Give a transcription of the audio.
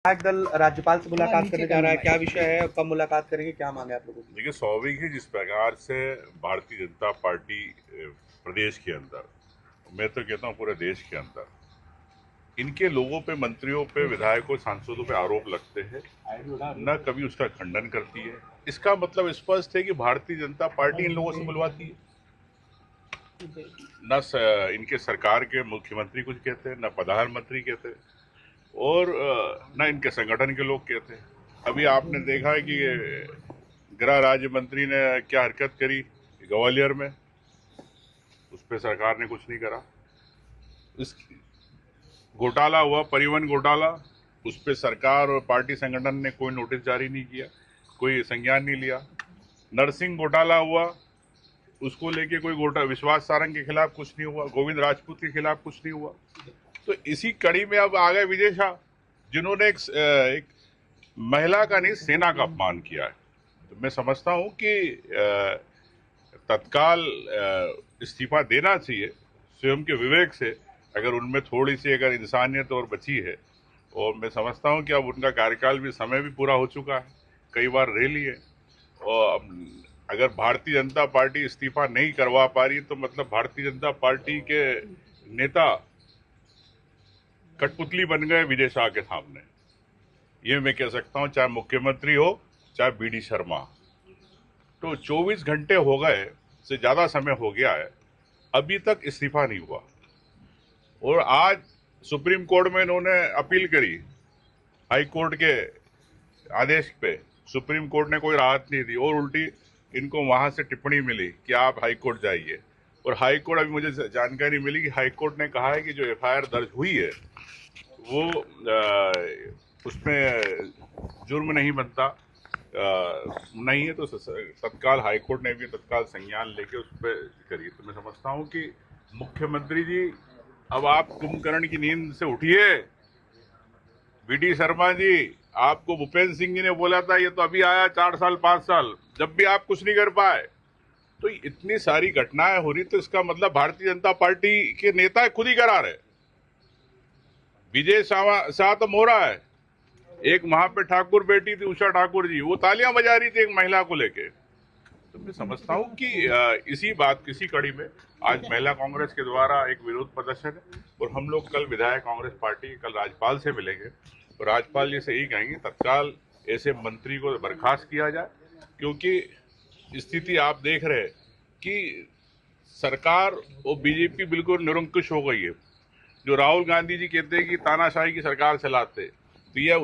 विधायक दल राज्यपाल से मुलाकात करने जा रहा है, क्या विषय है, कब मुलाकात करेंगे, क्या मांगे आप लोगों की? देखिए, स्वाभाविक है जिस प्रकार से भारतीय जनता पार्टी प्रदेश के अंदर, मैं तो कहता हूँ पूरे देश के अंदर, इनके लोगों पे, मंत्रियों पे, विधायकों, सांसदों पे आरोप लगते हैं, न कभी उसका खंडन करती है। इसका मतलब स्पष्ट है कि भारतीय जनता पार्टी इन लोगों से बुलवाती है। इनके सरकार के मुख्यमंत्री कुछ कहते हैं, न प्रधानमंत्री कहते हैं, और न इनके संगठन के लोग कहते हैं। अभी आपने देखा है कि गृह राज्य मंत्री ने क्या हरकत करी ग्वालियर में, उस पर सरकार ने कुछ नहीं करा। इस घोटाला हुआ, परिवहन घोटाला, उस पर सरकार और पार्टी संगठन ने कोई नोटिस जारी नहीं किया, कोई संज्ञान नहीं लिया। नरसिंह घोटाला हुआ, उसको लेके कोई विश्वास सारंग के खिलाफ कुछ नहीं हुआ, गोविंद राजपूत के खिलाफ कुछ नहीं हुआ। तो इसी कड़ी में अब आ गए विजय शाह, जिन्होंने एक महिला का नहीं, सेना का अपमान किया है। तो मैं समझता हूं कि तत्काल इस्तीफा देना चाहिए, स्वयं के विवेक से, अगर उनमें थोड़ी सी अगर इंसानियत और बची है। और मैं समझता हूं कि अब उनका कार्यकाल भी, समय भी पूरा हो चुका है, कई बार रह लिए। और अगर भारतीय जनता पार्टी इस्तीफा नहीं करवा पा रही तो मतलब भारतीय जनता पार्टी के नेता कठपुतली बन गए विजय शाह के सामने। ये मैं कह सकता हूं, चाहे मुख्यमंत्री हो, चाहे बीडी शर्मा। तो 24 घंटे हो गए, से ज्यादा समय हो गया है, अभी तक इस्तीफा नहीं हुआ। और आज सुप्रीम कोर्ट में इन्होंने अपील करी, हाई कोर्ट के आदेश पे सुप्रीम कोर्ट ने कोई राहत नहीं दी, और उल्टी इनको वहां से टिप्पणी मिली कि आप हाई कोर्ट जाइए। और हाई कोर्ट, अभी मुझे जानकारी मिली कि हाई कोर्ट ने कहा है कि जो एफआईआर दर्ज हुई है वो उसमें जुर्म नहीं बनता, नहीं है, तो तत्काल हाईकोर्ट ने भी तत्काल संज्ञान लेके उस पर करी। तो मैं समझता हूं कि मुख्यमंत्री जी, अब आप कुंभकर्ण की नींद से उठिए। वीडी शर्मा जी, आपको भूपेंद्र सिंह जी ने बोला था, ये तो अभी आया 4 साल 5 साल, जब भी आप कुछ नहीं कर पाए। तो इतनी सारी घटनाएं हो रही, तो इसका मतलब भारतीय जनता पार्टी के नेता खुद ही करा रहे। विजय शाह तो मोहरा है, एक वहां पे ठाकुर बेटी थी उषा ठाकुर जी, वो तालियां बजा रही थी एक महिला को लेके। तो मैं समझता हूं कि इसी कड़ी में आज महिला कांग्रेस के द्वारा एक विरोध प्रदर्शन है, और हम लोग कल विधायक कांग्रेस पार्टी कल राज्यपाल से मिलेंगे, और राज्यपाल जी से यही कहेंगे तत्काल ऐसे मंत्री को बर्खास्त किया जाए। क्योंकि स्थिति आप देख रहे हैं कि सरकार और बीजेपी बिल्कुल निरंकुश हो गई है। जो राहुल गांधी जी कहते हैं कि तानाशाही की सरकार चलाते, तो यह